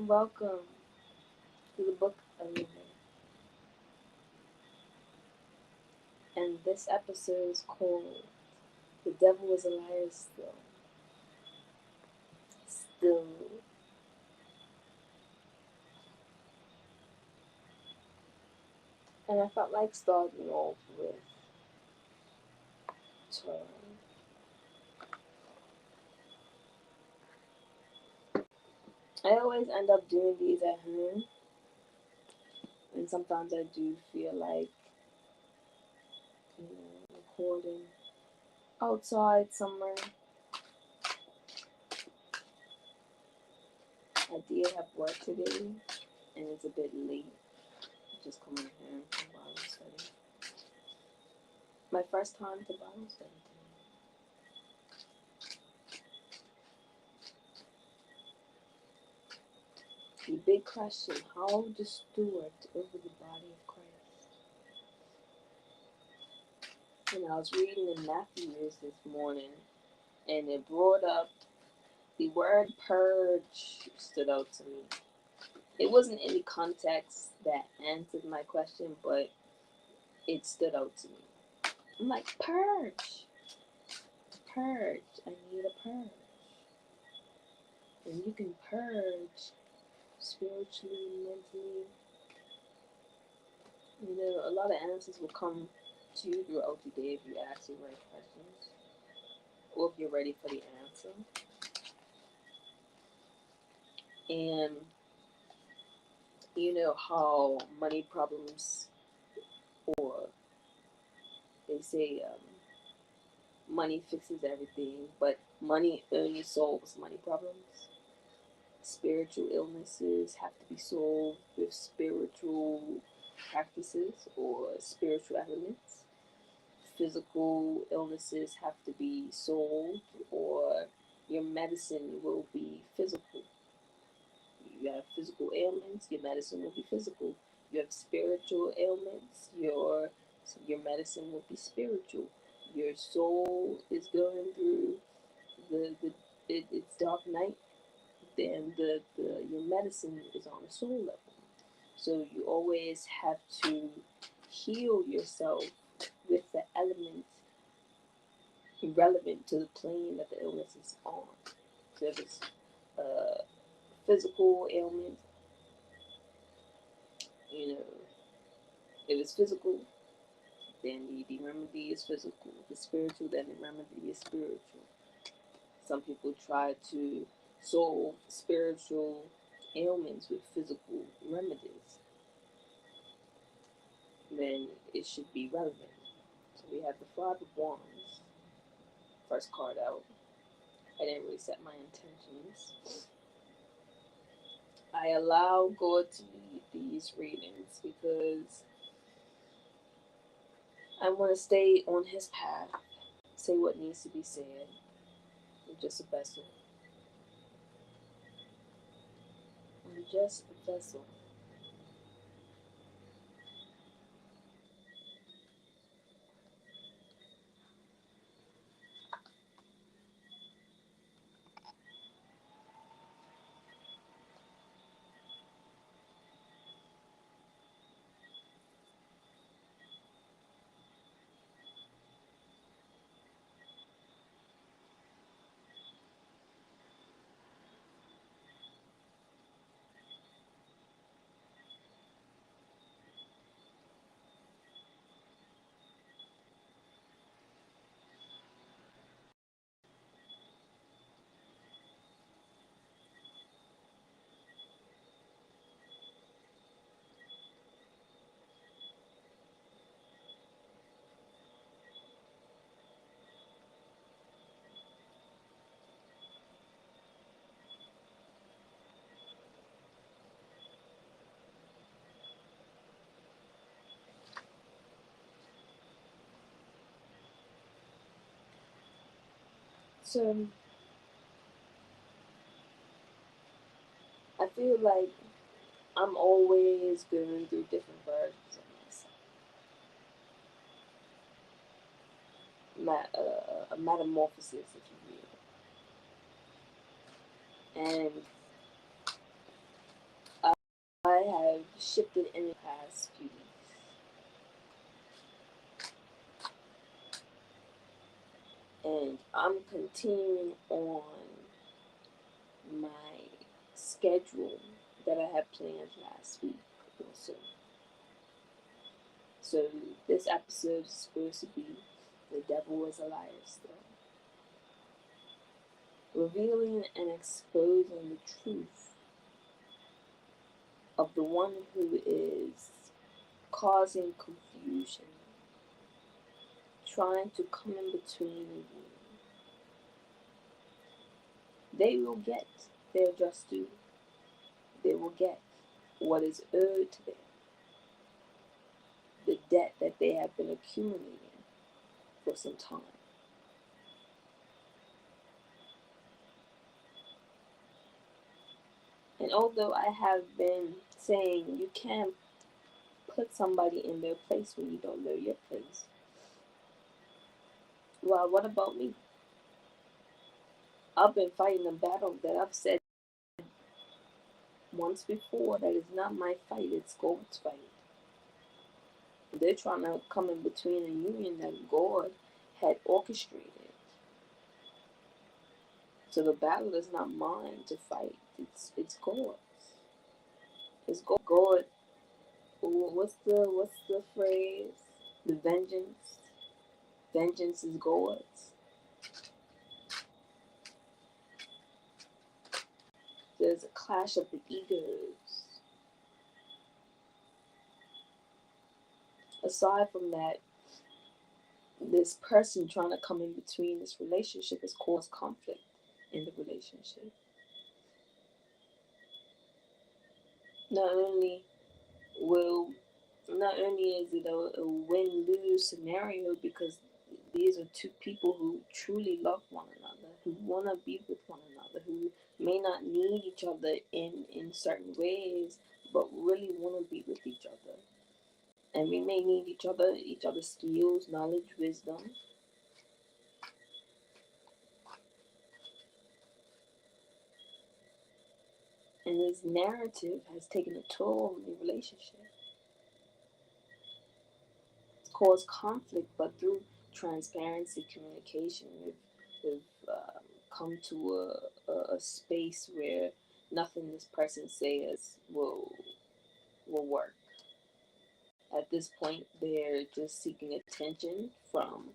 and welcome to the book of Lilith. And this episode is called The Devil is a Liar Still. Still. And I felt like starting off with Torah. I always end up doing these at home. And sometimes I do feel like, recording outside somewhere. I did have work today, and it's a bit late. Just coming here from Bible study. My first time to Bible study today. The big question: how to steward over the body of Christ? And I was reading in Matthew's this morning, and it brought up the word purge. Stood out to me. It wasn't any context that answered my question, but it stood out to me. I'm like, purge. Purge. I need a purge. And you can purge spiritually, mentally. A lot of answers will come to you throughout the day if you ask the right questions, or if you're ready for the answer. And you know how money problems, or they say money fixes everything, but money only solves money problems. Spiritual illnesses have to be solved with spiritual practices or spiritual elements. Physical illnesses have to be solved, or your medicine will be physical. You have physical ailments, your medicine will be physical. You have spiritual ailments, your medicine will be spiritual. Your soul is going through its dark night, then your medicine is on a soul level. So you always have to heal yourself with the element relevant to the plane that the illness is on. So if it's physical ailment, if it's physical, then the remedy is physical. If it's spiritual, then the remedy is spiritual. Some people try to solve spiritual ailments with physical remedies. Then it should be relevant. So we have the Five of Wands, first card out. I didn't really set my intentions. I allow God to lead these readings because I want to stay on His path, say what needs to be said. I'm just a vessel. I'm just a vessel. So I feel like I'm always going through different versions of myself. A metamorphosis, if you will. And have shifted in the past few weeks. And I'm continuing on my schedule that I had planned last week also. So this episode is supposed to be The Devil Was a Liar Still. Revealing and exposing the truth of the one who is causing confusion, trying to come in between you. They will get their just due. They will get what is owed to them, the debt that they have been accumulating for some time. And although I have been saying you can't put somebody in their place when you don't know your place, well, what about me? I've been fighting a battle that I've said once before that is not my fight, it's God's fight. They're trying to come in between a union that God had orchestrated. So the battle is not mine to fight. It's God's. It's God. God. What's the phrase? The vengeance. Vengeance is God's. There's a clash of the egos. Aside from that, this person trying to come in between this relationship has caused conflict in the relationship. Not only is it a win-lose scenario, because these are two people who truly love one another, who want to be with one another, who may not need each other in certain ways, but really want to be with each other. And we may need each other's skills, knowledge, wisdom. And this narrative has taken a toll on the relationship. It's caused conflict, but through transparency, communication, we've come to a space where nothing this person says will work. At this point, they're just seeking attention from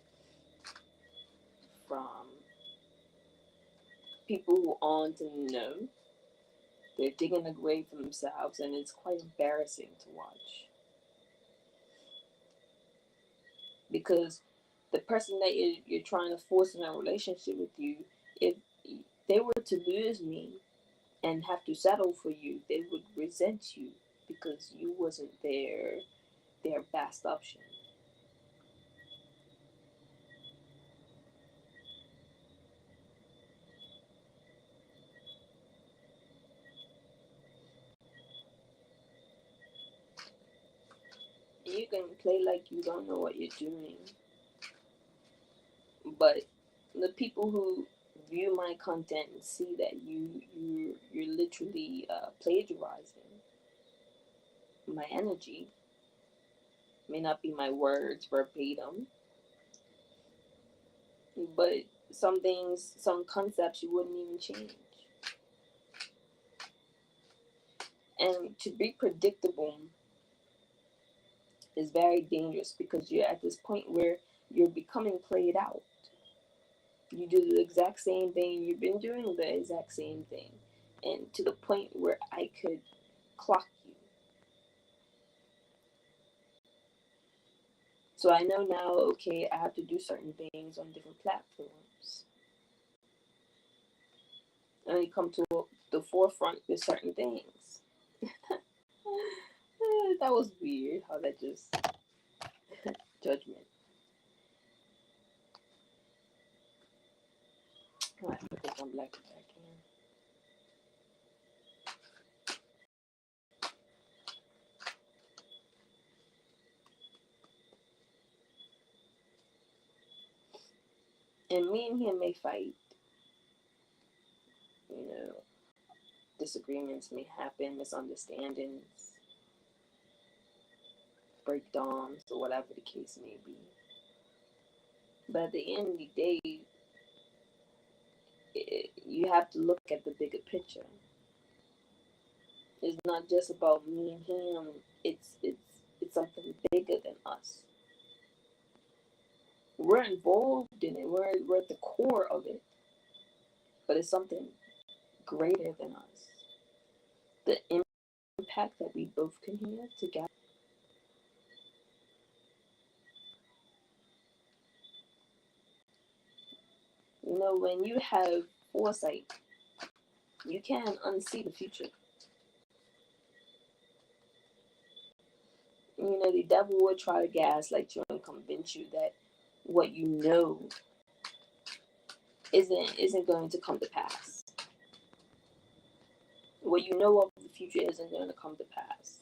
people who aren't in the know. They're digging a grave for themselves, and it's quite embarrassing to watch. Because the person that you're trying to force in a relationship with you, if they were to lose me and have to settle for you, they would resent you because you wasn't their best option. You can play like you don't know what you're doing, but the people who view my content and see that you're literally plagiarizing my energy, may not be my words verbatim, but some things, some concepts you wouldn't even change. And to be predictable is very dangerous, because you're at this point where you're becoming played out. You do the exact same thing you've been doing, the exact same thing, and to the point where I could clock you. So I know now, okay, I have to do certain things on different platforms. And I come to the forefront with certain things. That was weird how that just judgment. I think I'm black back in. And me and him may fight. You know, disagreements may happen, misunderstandings. break doms, or whatever the case may be. But at the end of the day, you have to look at the bigger picture. It's not just about me and him. It's something bigger than us. We're involved in it. We're at the core of it. But it's something greater than us. The impact that we both can have together. You know, when you have foresight, you can unsee the future. You know, the devil will try to gaslight you and convince you that what you know isn't going to come to pass. What you know of the future isn't going to come to pass.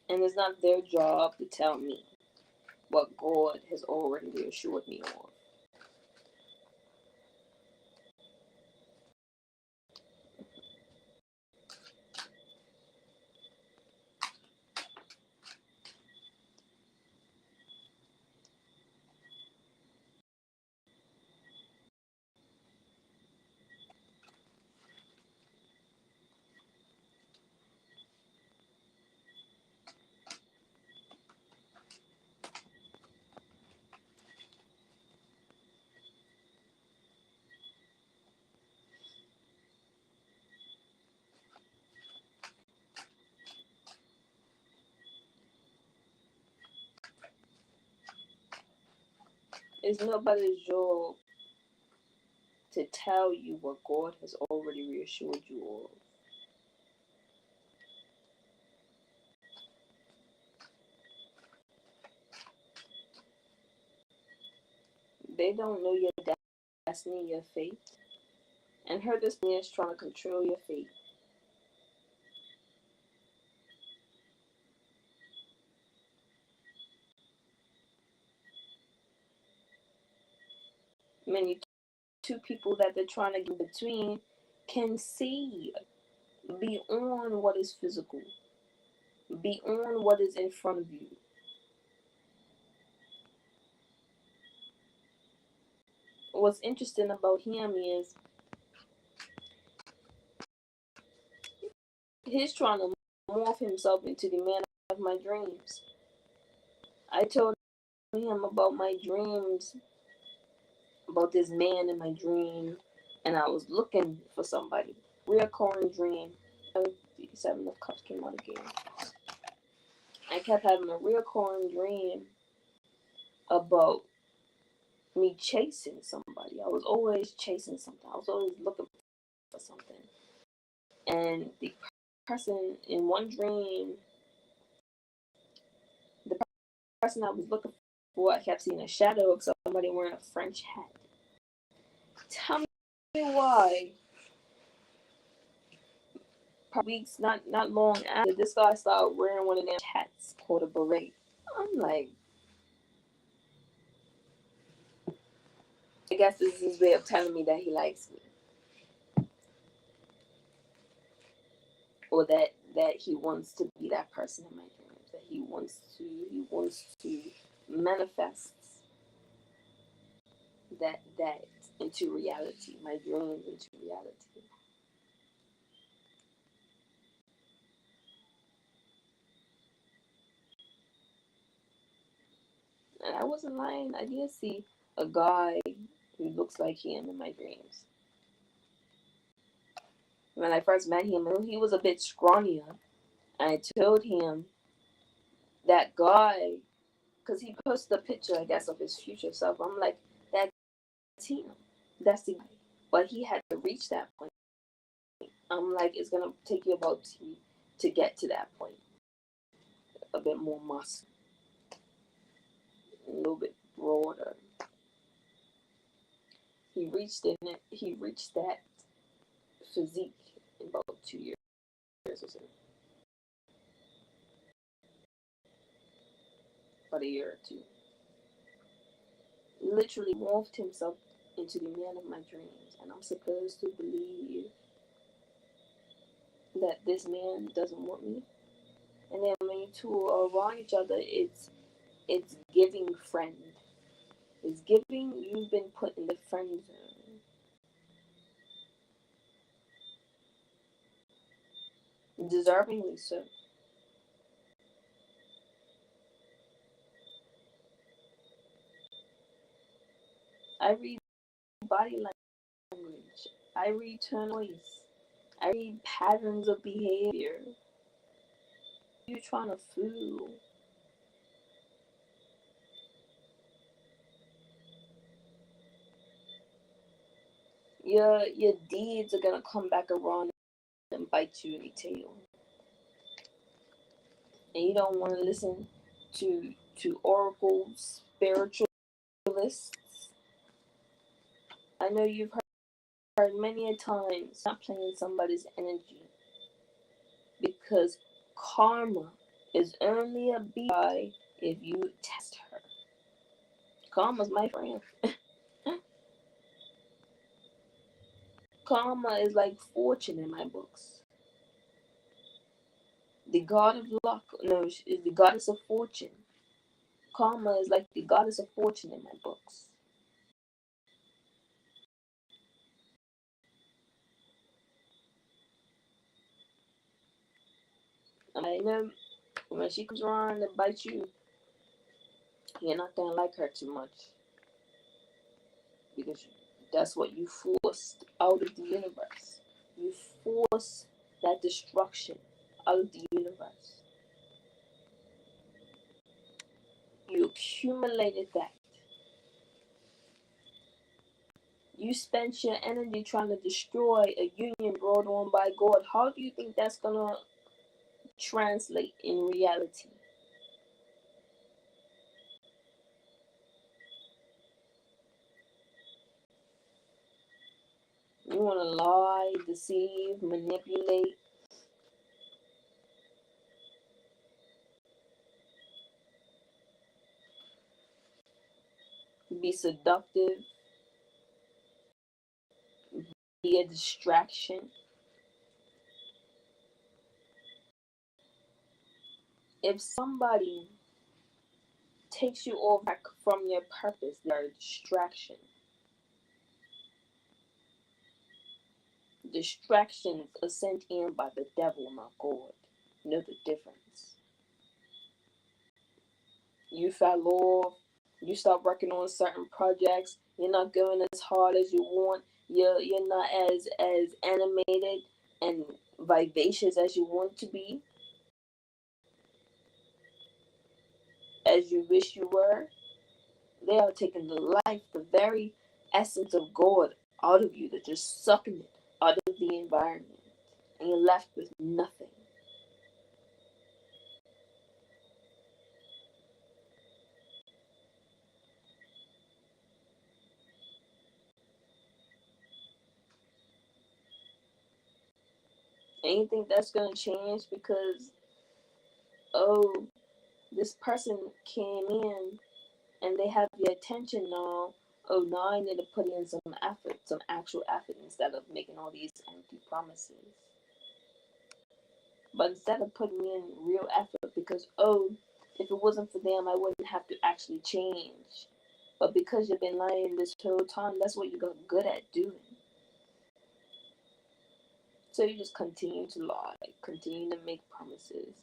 And it's not their job to tell me what God has already reassured me of. It's nobody's job to tell you what God has already reassured you of. They don't know your destiny, your fate. And her destiny is trying to control your fate. Many two people that they're trying to get between can see beyond what is physical, beyond what is in front of you. What's interesting about him is he's trying to morph himself into the man of my dreams. I told him about my dreams, about this man in my dream, and I was looking for somebody. Reoccurring dream. The Seven of Cups came out again. I kept having a reoccurring dream about me chasing somebody. I was always chasing something. I was always looking for something. And the person in one dream, the person I was looking for, I kept seeing a shadow of somebody wearing a French hat. Tell me why. Weeks, not long after, this guy started wearing one of them hats called a beret. I'm like, I guess this is his way of telling me that he likes me, or that he wants to be that person in my dreams. That he wants to manifest that into reality. My dreams into reality. And I wasn't lying. I did see a guy who looks like him in my dreams. When I first met him, he was a bit scrawnier. I told him that guy, because he posted a picture, I guess, of his future self. I'm like, that's him. That's the guy. But he had to reach that point. I'm like, it's going to take you about to get to that point. A bit more muscle. A little bit broader. He reached that physique in about 2 years or so. About a year or two. Literally morphed himself into the man of my dreams. And I'm supposed to believe that this man doesn't want me. And then when you two are around each other, it's giving friend. It's giving you've been put in the friend zone. Deservingly so. I read body language. I read tone of voice. I read patterns of behavior. You're trying to fool. Your deeds are gonna come back around and bite you in the tail. And you don't want to listen to oracles, spiritualists. I know you've heard many a times not playing somebody's energy because karma is only a BI if you test her. Karma's my friend. Karma is like fortune in my books. The god of luck, no, is the goddess of fortune. Karma is like the goddess of fortune in my books. I know when she comes around to bite you, you're not gonna like her too much because that's what you forced out of the universe. You force that destruction out of the universe. You accumulated that. You spent your energy trying to destroy a union brought on by God. How do you think that's gonna translate in reality? You wanna lie, deceive, manipulate, be seductive, be a distraction. If somebody takes you off from your purpose, they're a distraction. Distractions are sent in by the devil, not God. Know the difference. You fell off, you start working on certain projects, you're not going as hard as you want, you're not as animated and vivacious as you want to be, as you wish you were. They are taking the life, the very essence of God out of you. They're just sucking it out of the environment. And you're left with nothing. And you think that's going to change because, oh, this person came in and they have your attention now. Oh, now I need to put in some effort, some actual effort instead of making all these empty promises. But instead of putting in real effort because, oh, if it wasn't for them, I wouldn't have to actually change. But because you've been lying this whole time, that's what you got good at doing. So you just continue to lie, continue to make promises,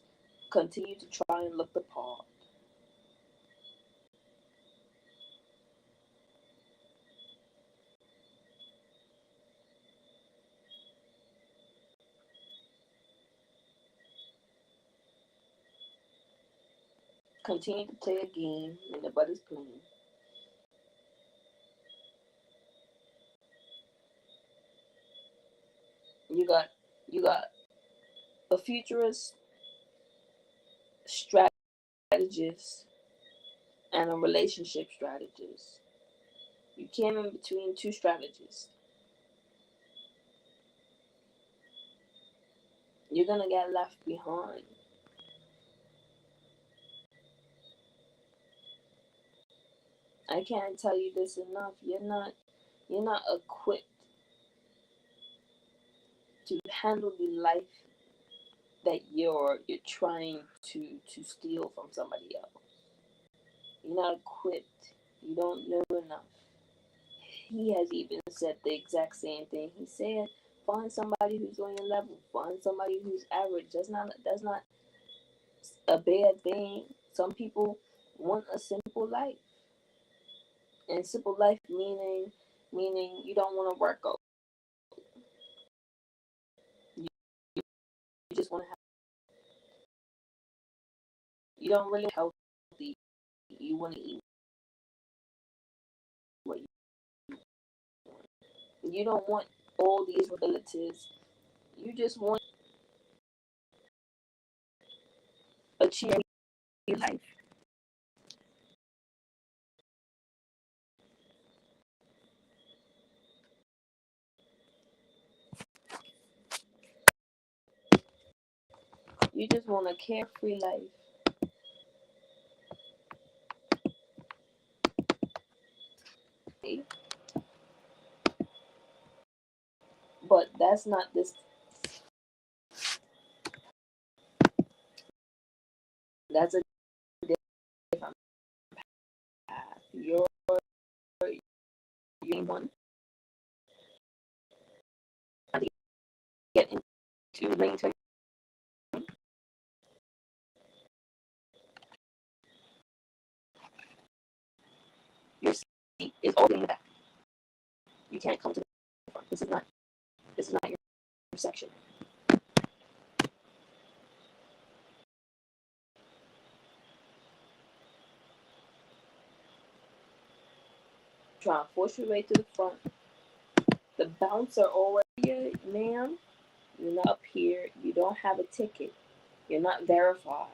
continue to try and look the part. Continue to play a game and nobody's playing. You got a futurist strategist and a relationship strategist. You came in between two strategists. You're gonna get left behind. I can't tell you this enough. You're not equipped to handle the life that you're trying to steal from somebody else. You're not equipped. You don't know enough. He has even said the exact same thing. He said, find somebody who's on your level. Find somebody who's average. That's not a bad thing. Some people want a simple life. And simple life meaning you don't want to work out. You, you just want to have, you don't really healthy. You want to eat what you want. You don't want all these relatives. You just want a cheery life. You just want a carefree life. But that's not this. That's a different path. You want to get into later. Your seat is all in the back. You can't come to the front. This is not your section. Try to force your way to the front. The bouncer already here, ma'am. You're not up here. You don't have a ticket. You're not verified.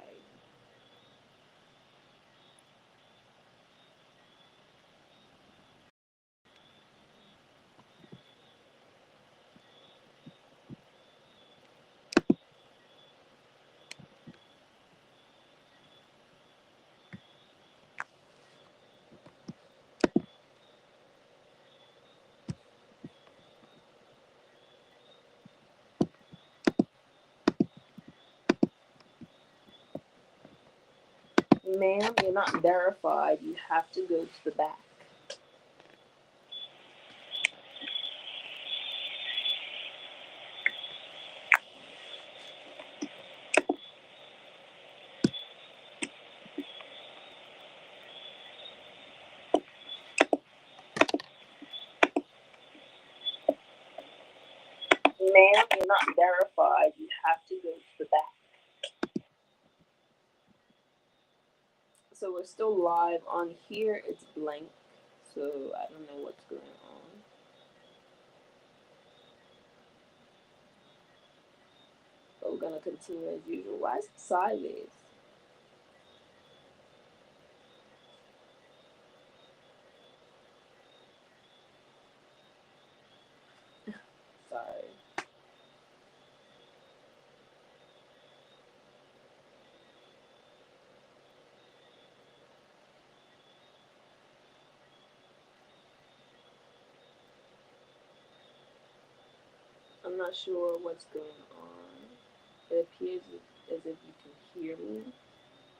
Ma'am, you're not verified. You have to go to the back. Ma'am, you're not verified. You have to go to the back. So we're still live on here. It's blank. So I don't know what's going on. But we're gonna continue as usual. Why is it sideways? Sorry. I'm not sure what's going on. It appears as if you can hear me,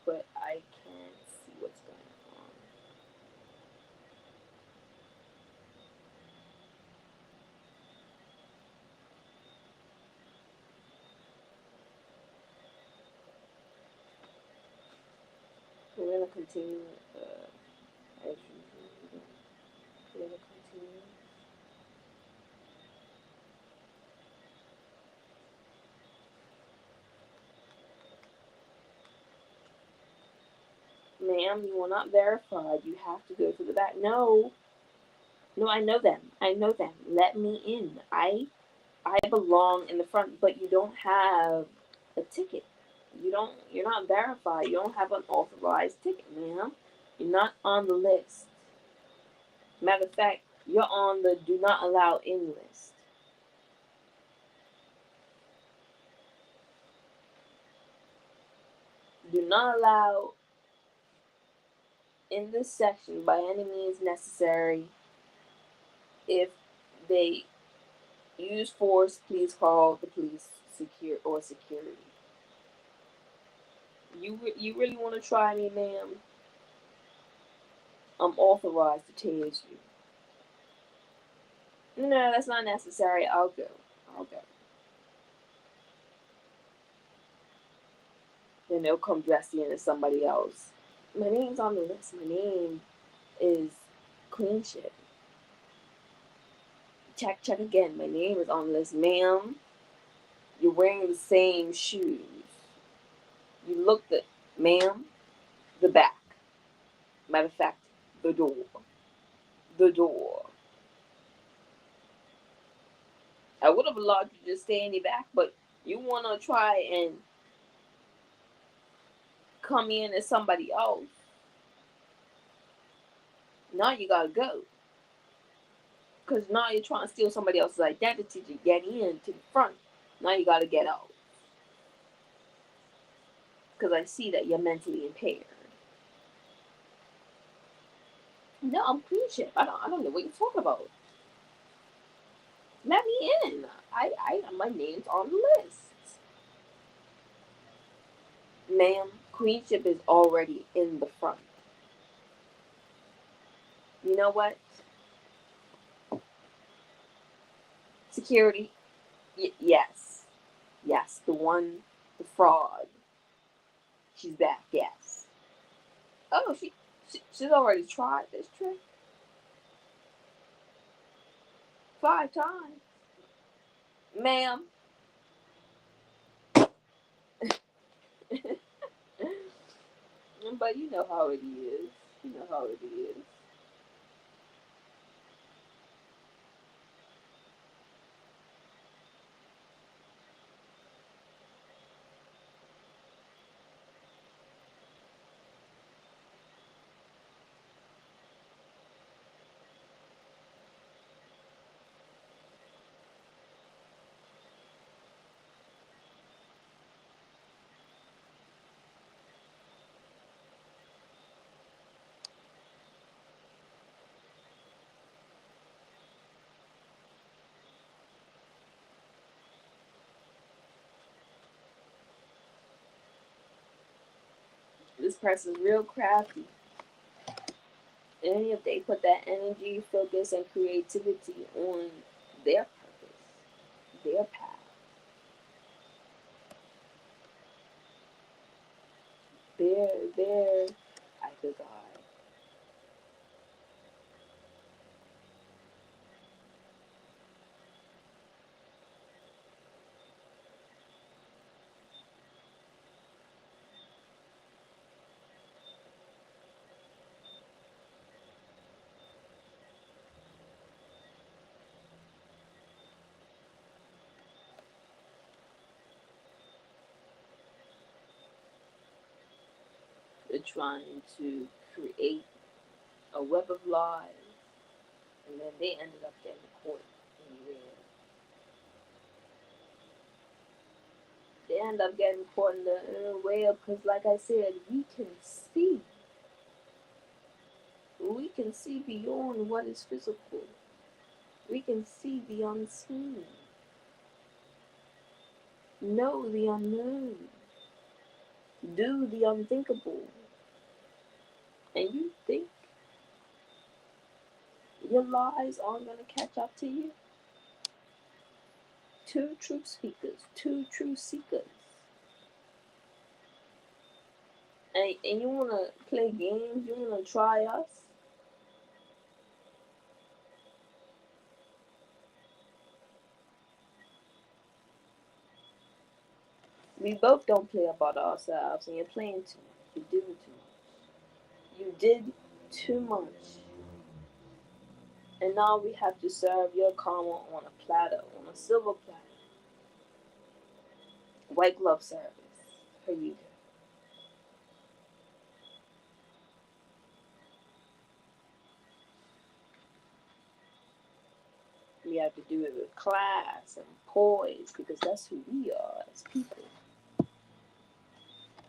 but I can't see what's going on. We're gonna continue as usual. We're gonna continue. Ma'am, you are not verified. You have to go to the back. No, I know them. I know them. Let me in. I belong in the front, but you don't have a ticket. You're not verified. You don't have an authorized ticket, ma'am. You're not on the list. Matter of fact, you're on the do not allow in list. Do not allow in this section by any means necessary. If they use force, please call the police security. You really want to try me, ma'am? I'm authorized to tase you. No, that's not necessary. I'll go. I'll go. Then they'll come dressed in as somebody else. My name's on the list. My name is Queenship. Check again. My name is on the list, ma'am. You're wearing the same shoes. You looked at, ma'am, the back. Matter of fact, the door. The door. I would have allowed you to just stay in the back, but you want to try and come in as somebody else. Now you gotta go. Because now you're trying to steal somebody else's identity to get in to the front. Now you gotta get out. Because I see that you're mentally impaired. No, I'm Queenship. I don't know what you're talking about. Let me in. My name's on the list. Ma'am, Queenship is already in the front. You know what? Security. Yes. Yes, the fraud. She's back, yes. Oh, she's already tried this trick 5 times. Ma'am. But you know how it is. You know how it is. This person's real crafty. And if they put that energy, focus, and creativity on their purpose, their path, their type of God. They're trying to create a web of lies, and then they ended up getting caught in the end. They end up getting caught in the web because, like I said, we can see beyond what is physical. We can see the unseen, know the unknown, do the unthinkable. And you think your lies aren't going to catch up to you? Two truth speakers, two truth seekers. And you want to play games? You want to try us? We both don't play about ourselves, and you're playing too much. You're doing too much. You did too much. And now we have to serve your karma on a platter, on a silver platter. White glove service. Here you go. We have to do it with class and poise because that's who we are as people.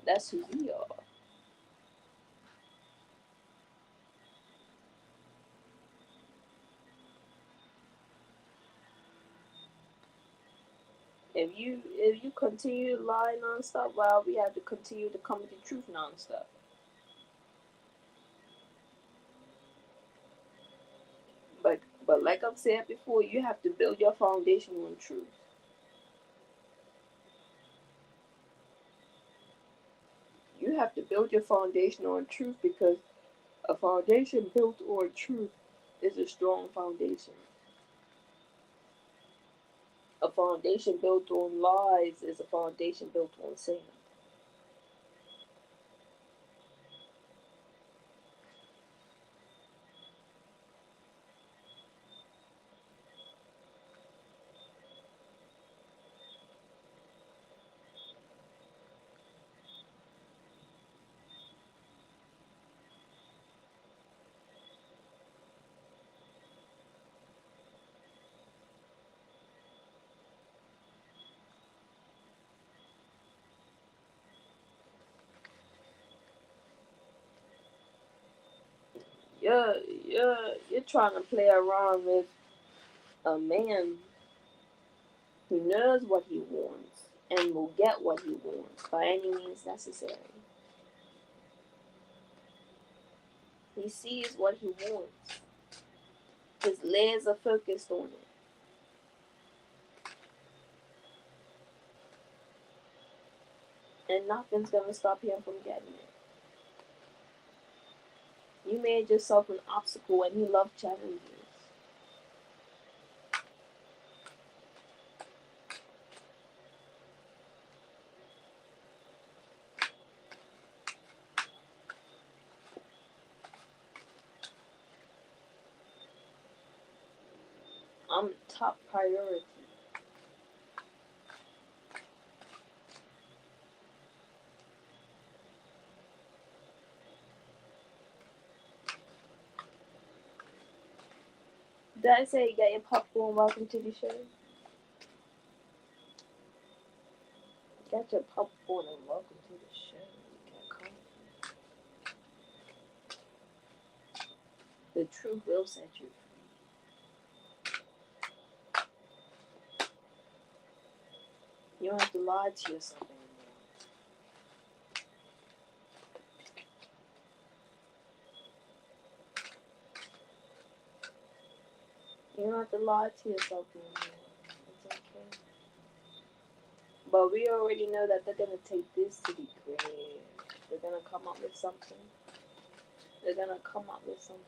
That's who we are. If you continue to lie nonstop, well, we have to continue to come with the truth nonstop. But like I've said before, you have to build your foundation on truth. You have to build your foundation on truth, because a foundation built on truth is a strong foundation. A foundation built on lies is a foundation built on sand. You're you're trying to play around with a man who knows what he wants and will get what he wants by any means necessary. He sees what he wants. His legs are focused on it. And nothing's gonna stop him from getting it. You made yourself an obstacle, and he loves challenges. I'm top priority. Did I say get your popcorn? Welcome to the show. Get your popcorn and welcome to the show. Get comfy. The truth will set you free. You don't have to lie to yourself anymore. You don't have to lie to yourself anymore. It's okay. But we already know that they're gonna take this to the grave. They're gonna come up with something. They're gonna come up with something.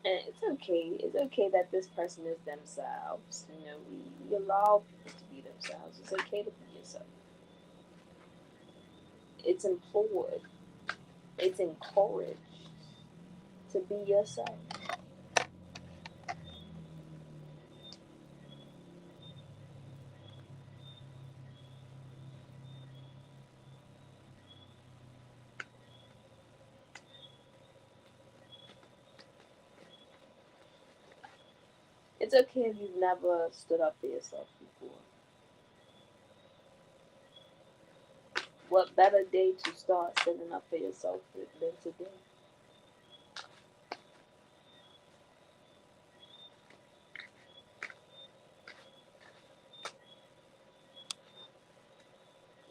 And it's okay. It's okay that this person is themselves. You know, we allow people to be themselves. It's okay to be yourself. It's implored. It's encouraged to be yourself. It's okay if you've never stood up for yourself before. What better day to start standing up for yourself than today?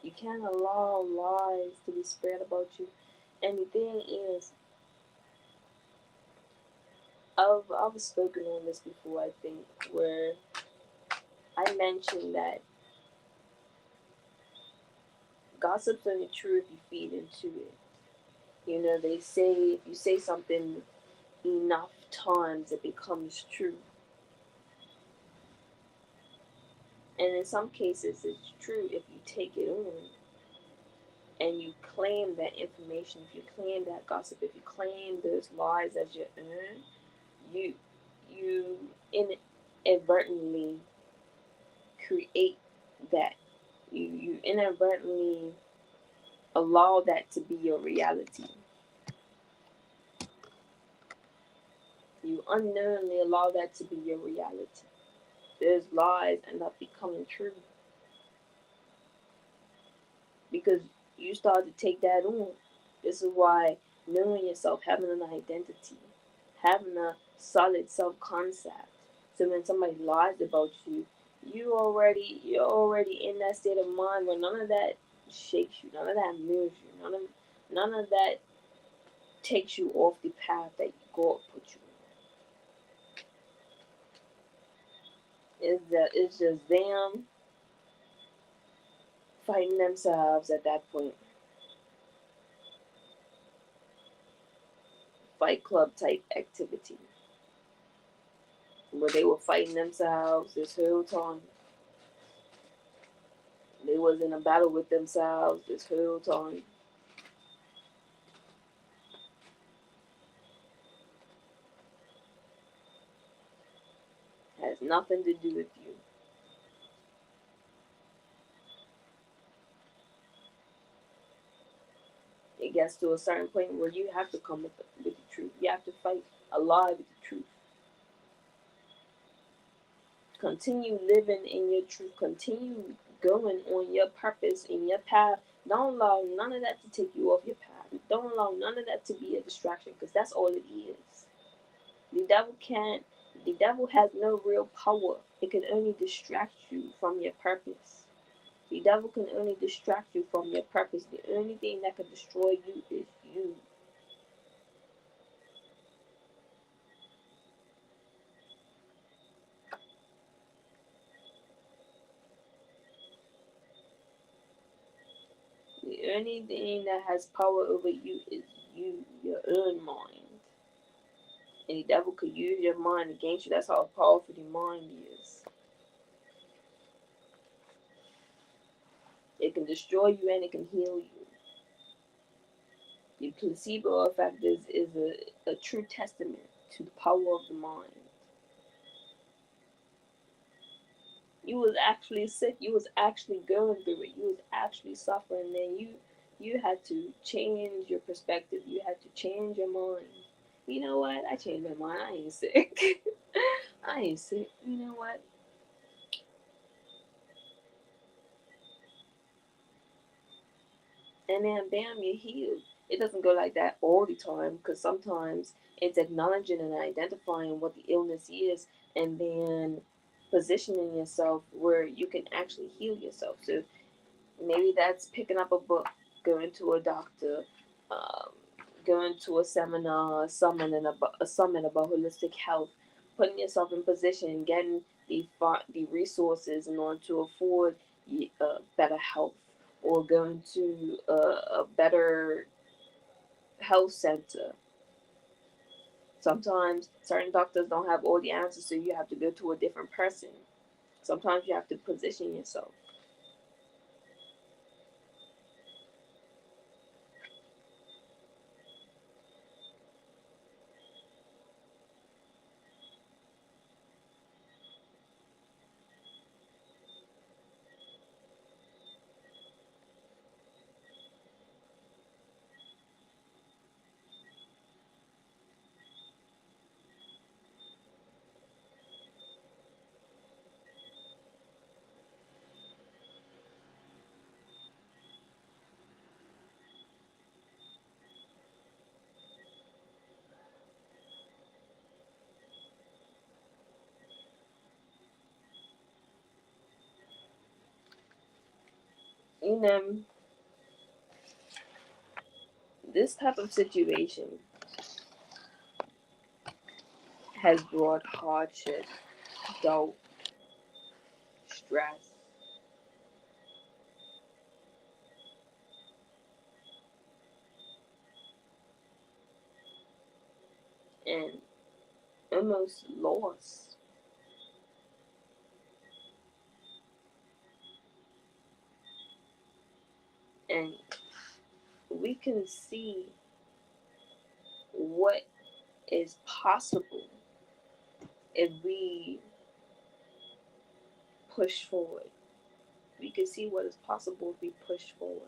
You can't allow lies to be spread about you. And the thing is, I've spoken on this before, I think, where I mentioned that gossip's only true if you feed into it. You know, they say if you say something enough times, it becomes true. And in some cases, it's true if you take it on and you claim that information, if you claim that gossip, if you claim those lies as your own, you you inadvertently create that. You inadvertently allow that to be your reality. You unknowingly allow that to be your reality. Those lies end up becoming true because you start to take that on. This is why knowing yourself, having an identity, having a solid self-concept. So when somebody lies about you, You're already in that state of mind where none of that shakes you, none of that moves you, none of that takes you off the path that God put you in. It's just them fighting themselves at that point. Fight club type activity. Where they were fighting themselves this whole time. They was in a battle with themselves this whole time. Has nothing to do with you. It gets to a certain point where you have to come with the truth. You have to fight alive with the truth. Continue living in your truth. Continue going on your purpose in your path. Don't allow none of that to take you off your path. Don't allow none of that to be a distraction, because that's all it is. The devil can't. The devil has no real power. It can only distract you from your purpose. The devil can only distract you from your purpose. The only thing that can destroy you is you. The only thing that has power over you is you, your own mind. And the devil could use your mind against you. That's how powerful the mind is. It can destroy you and it can heal you. The placebo effect is a true testament to the power of the mind. You was actually sick. You was actually going through it. You was actually suffering. And you had to change your perspective. You had to change your mind. You know what? I changed my mind. I ain't sick. I ain't sick. You know what? And then bam, you're healed. It doesn't go like that all the time, because sometimes it's acknowledging and identifying what the illness is, and then positioning yourself where you can actually heal yourself. So maybe that's picking up a book, going to a doctor, um, going to a seminar, a summit about holistic health, putting yourself in position, getting the resources in order to afford better health, or going to a better health center. Sometimes certain doctors don't have all the answers, so you have to go to a different person. Sometimes you have to position yourself. You know, this type of situation has brought hardship, doubt, stress, and almost loss. And we can see what is possible if we push forward. We can see what is possible if we push forward.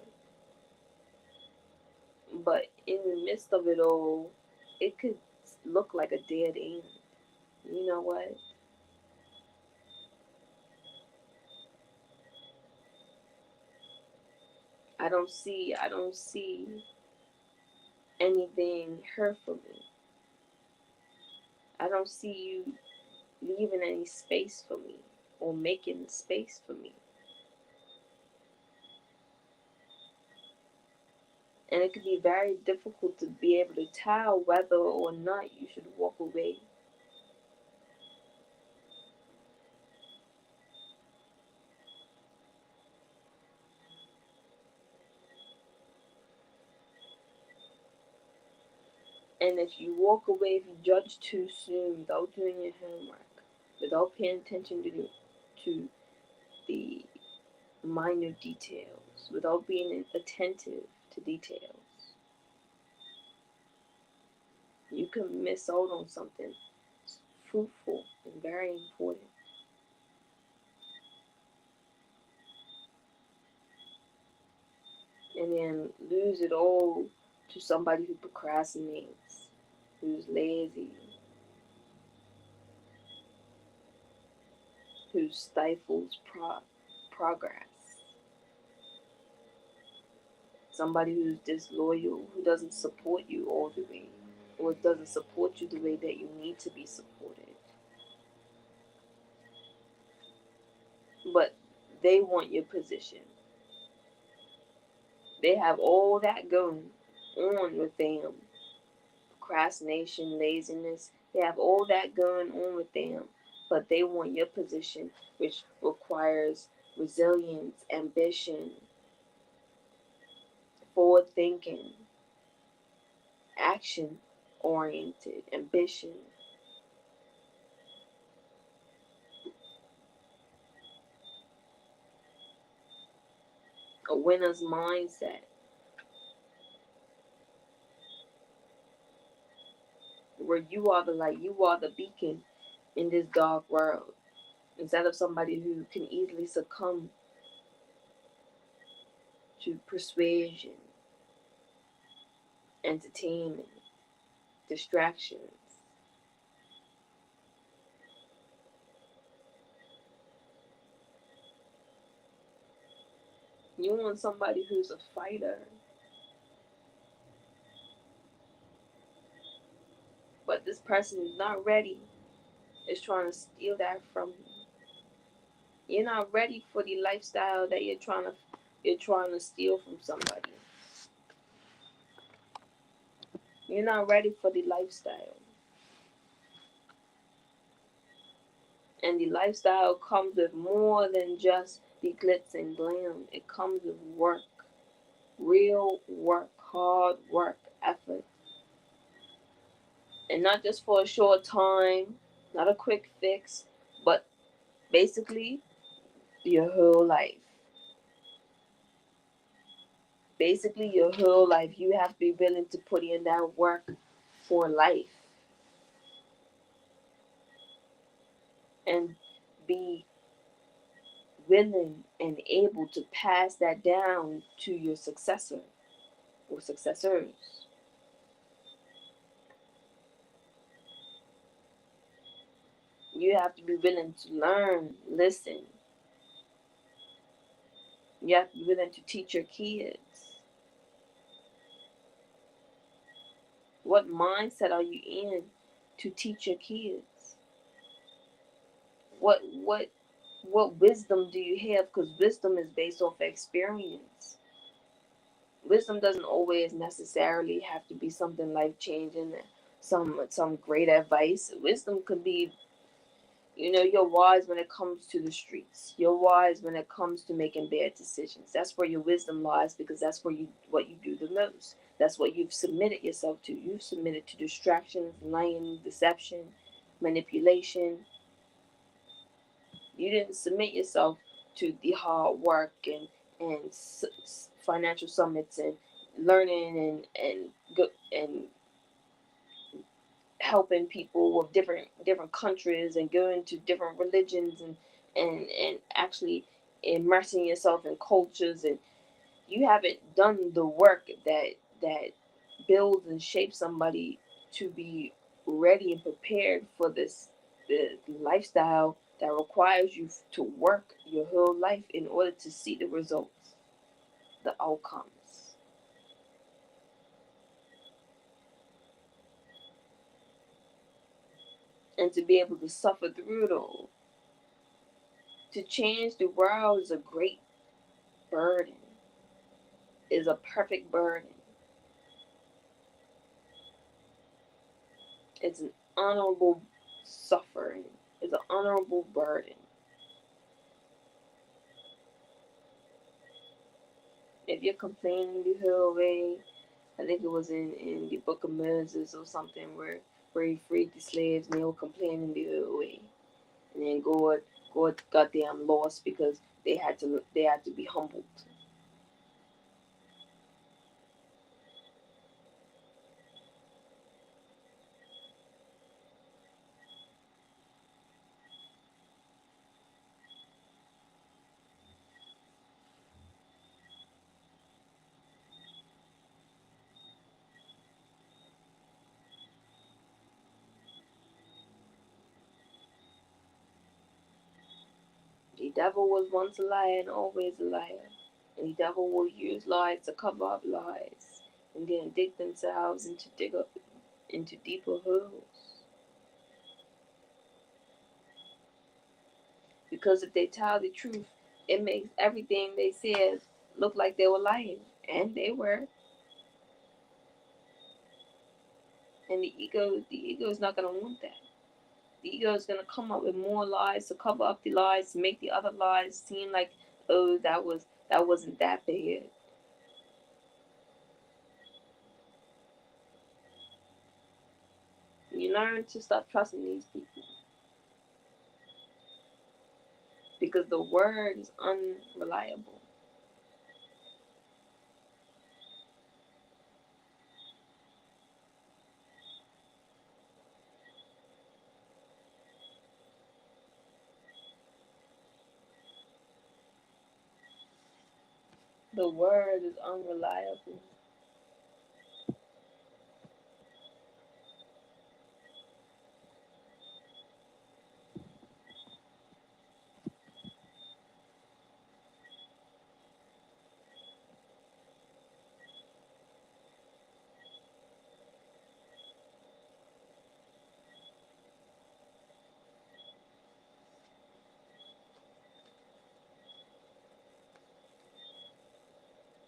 But in the midst of it all, it could look like a dead end. You know what? I don't see anything hurtful. I don't see you leaving any space for me. or making space for me. And it can be very difficult to be able to tell whether or not you should walk away. And if you walk away, if you judge too soon without doing your homework, without paying attention to the minor details, without being attentive to details, you can miss out on something fruitful and very important. And then lose it all to somebody who procrastinates, who's lazy, who stifles progress, somebody who's disloyal, who doesn't support you all the way, or doesn't support you the way that you need to be supported. But they want your position. They have all that going on with them. Procrastination, laziness, they have all that going on with them. But they want your position, which requires resilience, ambition, forward thinking, action oriented, ambition. A winner's mindset, where you are the light, you are the beacon in this dark world, instead of somebody who can easily succumb to persuasion, entertainment, distractions. You want somebody who's a fighter, but this person is not ready, is trying to steal that from you. You're not ready for the lifestyle that you're trying to steal from somebody. You're not ready for the lifestyle. And the lifestyle comes with more than just the glitz and glam. It comes with work, real work, hard work, effort. And not just for a short time, not a quick fix, but basically your whole life. Basically your whole life. You have to be willing to put in that work for life. And be willing and able to pass that down to your successor or successors. You have to be willing to learn, listen. You have to be willing to teach your kids. What mindset are you in to teach your kids? What wisdom do you have? Because wisdom is based off experience. Wisdom doesn't always necessarily have to be something life changing, some great advice. Wisdom could be, you're wise when it comes to the streets. You're wise when it comes to making bad decisions. That's where your wisdom lies, because that's what you do the most. That's what you've submitted yourself to. You've submitted to distractions, lying, deception, manipulation. You didn't submit yourself to the hard work and financial summits and learning and helping people of different countries and going to different religions and actually immersing yourself in cultures. And you haven't done the work that builds and shapes somebody to be ready and prepared for the lifestyle that requires you to work your whole life in order to see the results, the outcomes, and to be able to suffer through it all. To change the world is a great burden, is a perfect burden. It's an honorable suffering. It's an honorable burden. If you're complaining the whole way, I think it was in the book of Moses or something where he freed the slaves and they were complaining the whole way. And then God got them lost because they had to be humbled. The devil was once a liar and always a liar. And the devil will use lies to cover up lies and then dig themselves into deeper holes. Because if they tell the truth, it makes everything they said look like they were lying. And they were. And the ego is not gonna want that. The ego is gonna come up with more lies to cover up the lies, to make the other lies seem like, oh, that wasn't that bad. You learn to stop trusting these people because the word is unreliable. The word is unreliable.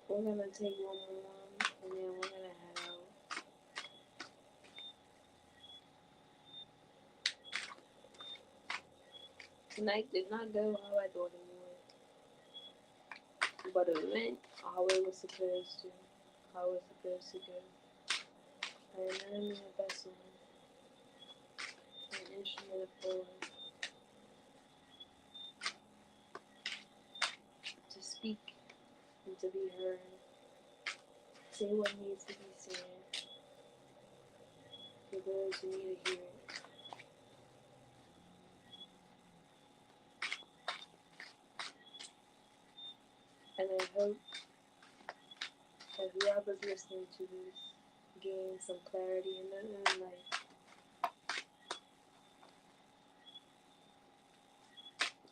We're gonna take one more and then we're gonna head out. Tonight did not go how I thought it would, but it went how it was supposed to. How it was supposed to go. I am only a vessel, an instrument of God, to speak and to be heard. Say what needs to be said for those who need to hear it. And I hope that whoever's listening to this gains some clarity in their own life.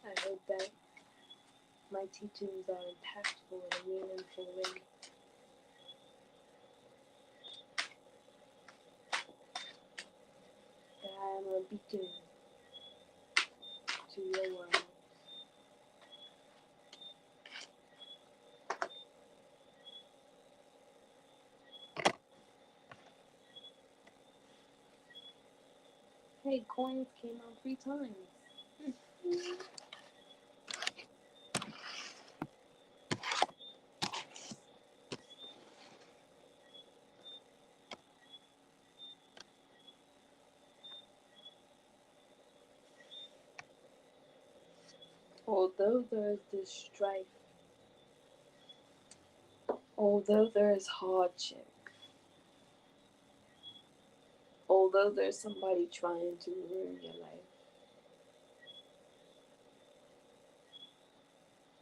I hope that my teachings are impactful in a meaningful way. That I am a beacon to your world. Hey, coins came out 3 times. Although there is this strife, although there is hardship, although there's somebody trying to ruin your life,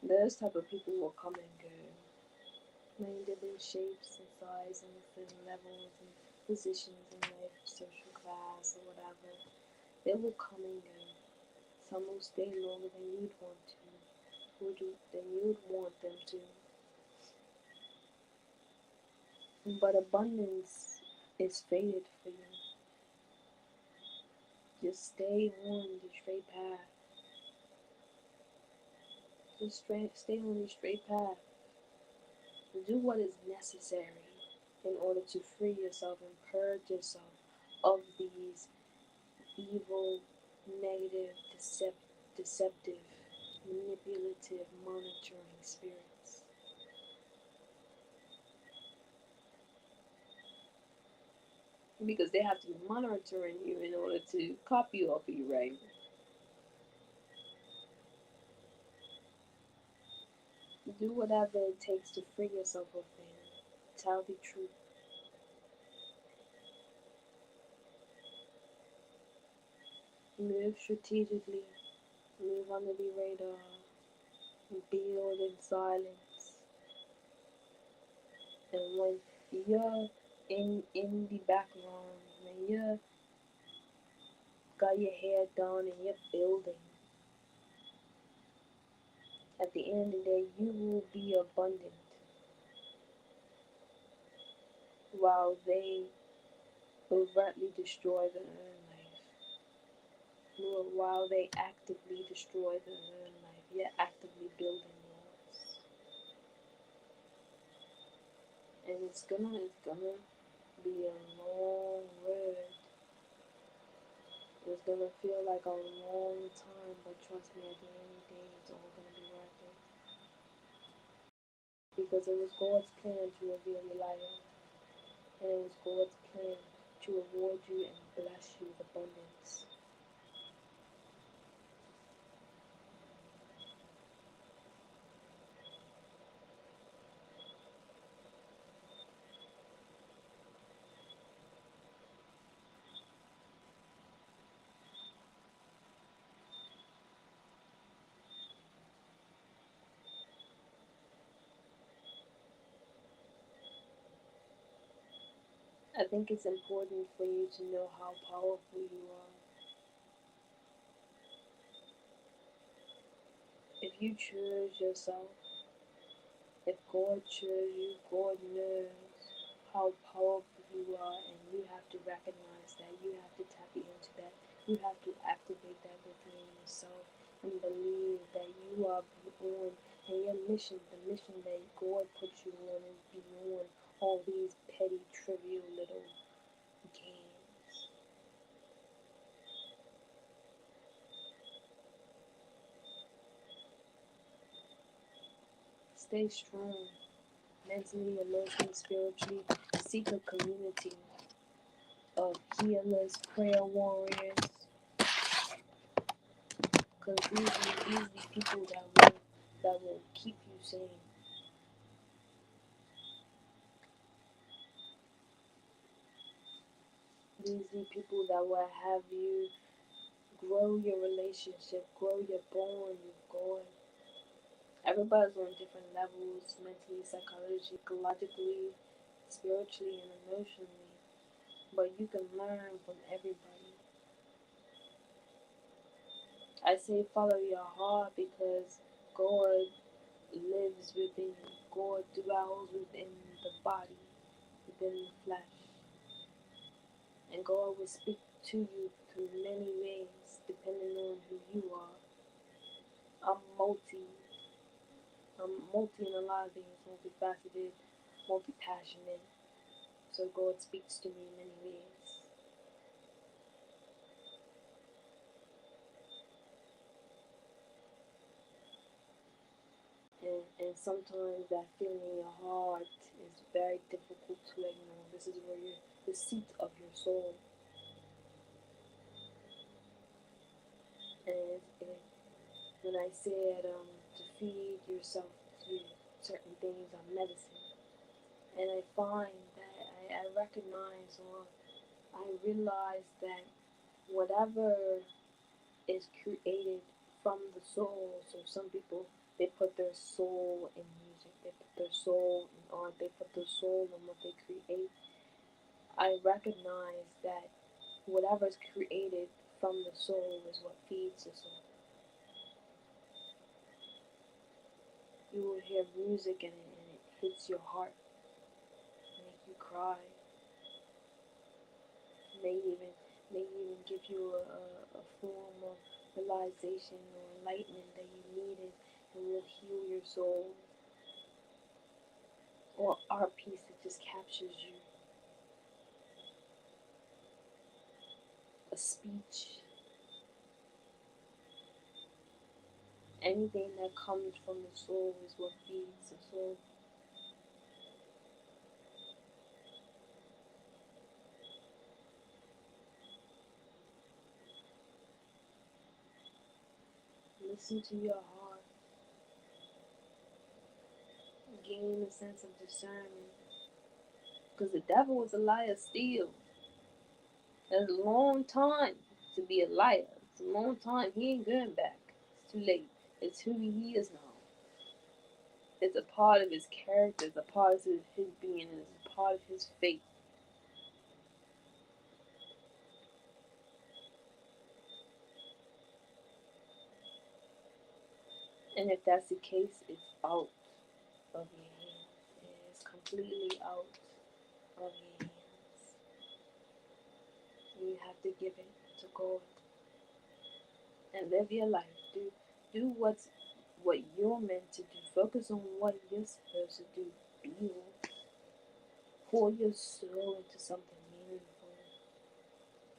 those type of people will come and go. Many different shapes and sizes and levels and positions in life, social class or whatever. They will come and go. Some will stay longer than you'd want to, than you'd want them to. But abundance is fated for you. Just stay on the straight path. Just stay on the straight path. Do what is necessary in order to free yourself and purge yourself of these evil, negative, deceptive, manipulative, monitoring spirits. Because they have to be monitoring you in order to copy off of you, right? Do whatever it takes to free yourself of them. Tell the truth. Move strategically. Move under the radar. Build in silence. And when you're in the background, when you're got your hair done and you're building, at the end of the day, you will be abundant while they overtly destroy their own life. While they actively destroy their own life, you're actively building yours. And it's gonna be a long road. It's gonna feel like a long time, but trust me, at the end of the day, it's all gonna be worth it. Because it was God's plan to reveal your light, and it was God's plan to reward you and bless you with abundance. I think it's important for you to know how powerful you are. If you choose yourself, if God chose you, God knows how powerful you are, and you have to recognize that. You have to tap into that. You have to activate that within yourself and believe that you are on, and your mission, the mission that God put you on, is beyond all these petty, trivial little games. Stay strong, mentally, emotionally, spiritually. Seek a community of healers, prayer warriors, because these are the people that will keep you sane. These are the people that will have you grow your relationship, grow your bond with God. Everybody's on different levels, mentally, psychologically, spiritually, and emotionally. But you can learn from everybody. I say follow your heart because God lives within you. God dwells within the body, within the flesh. And God will speak to you through many ways, depending on who you are. I'm multi in a lot of things, multifaceted, multi-passionate. So God speaks to me in many ways. And sometimes that feeling in your heart is very difficult to ignore. This is where you're the seat of your soul. And when I said to feed yourself to certain things are medicine, and I find that I recognize, or I realize that whatever is created from the soul, so some people, they put their soul in music, they put their soul in art, they put their soul in what they create. I recognize that whatever is created from the soul is what feeds the soul. You will hear music and it hits your heart, make you cry, may even give you a form of realization or enlightenment that you needed and will heal your soul, or art piece that just captures you, a speech, anything that comes from the soul is what feeds the soul. Listen to your heart. Gain a sense of discernment. Because the devil is a liar still. It's a long time to be a liar. It's a long time. He ain't going back. It's too late. It's who he is now. It's a part of his character. It's a part of his being. It's a part of his fate. And if that's the case, it's out of your hands. It is completely out of your hands. You have to give it to God and live your life. Do what you're meant to do. Focus on what you're supposed to do. Build. Pour your soul into something meaningful.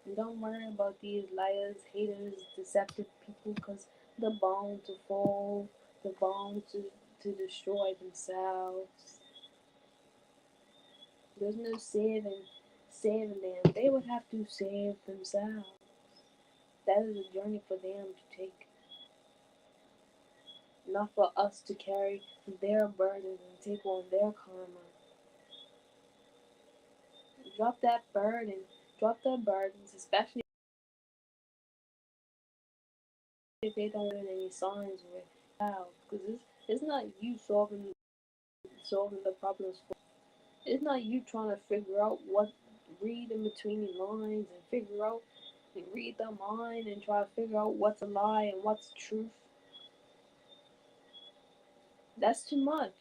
And don't worry about these liars, haters, deceptive people, because they're bound to fall. They're bound to destroy themselves. There's no saving them. They would have to save themselves. That is a journey for them to take. Not for us to carry their burdens and take on their karma. Drop that burden. Drop their burdens, especially if they don't have any signs with how. Because it's not you solving the problems for. It's not you trying to figure out what, read in between the lines and figure out and read their mind and try to figure out what's a lie and what's truth. That's too much.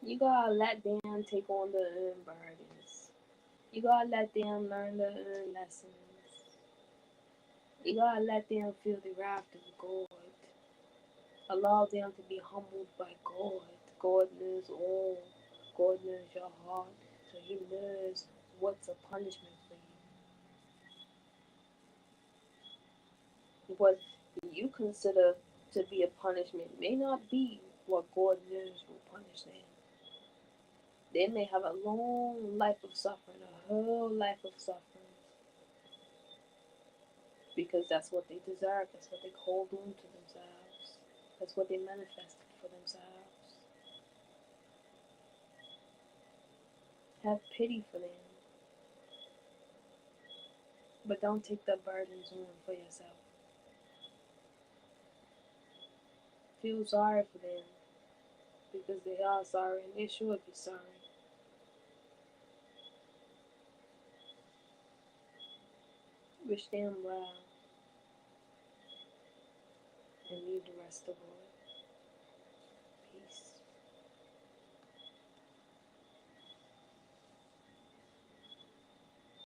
You gotta let them take on the burdens. You gotta let them learn the lessons. You gotta let them feel the wrath of God. Allow them to be humbled by God. God knows all. God knows your heart. So He knows what's a punishment for you. What you consider to be a punishment may not be what God knows will punish them. They may have a long life of suffering, a whole life of suffering, because that's what they deserve. That's what they hold on to themselves. That's what they manifested for themselves. Have pity for them, but don't take the burdens on for yourself. Feel sorry for them, because they are sorry and they should be sorry. Wish them well and leave the rest of the world.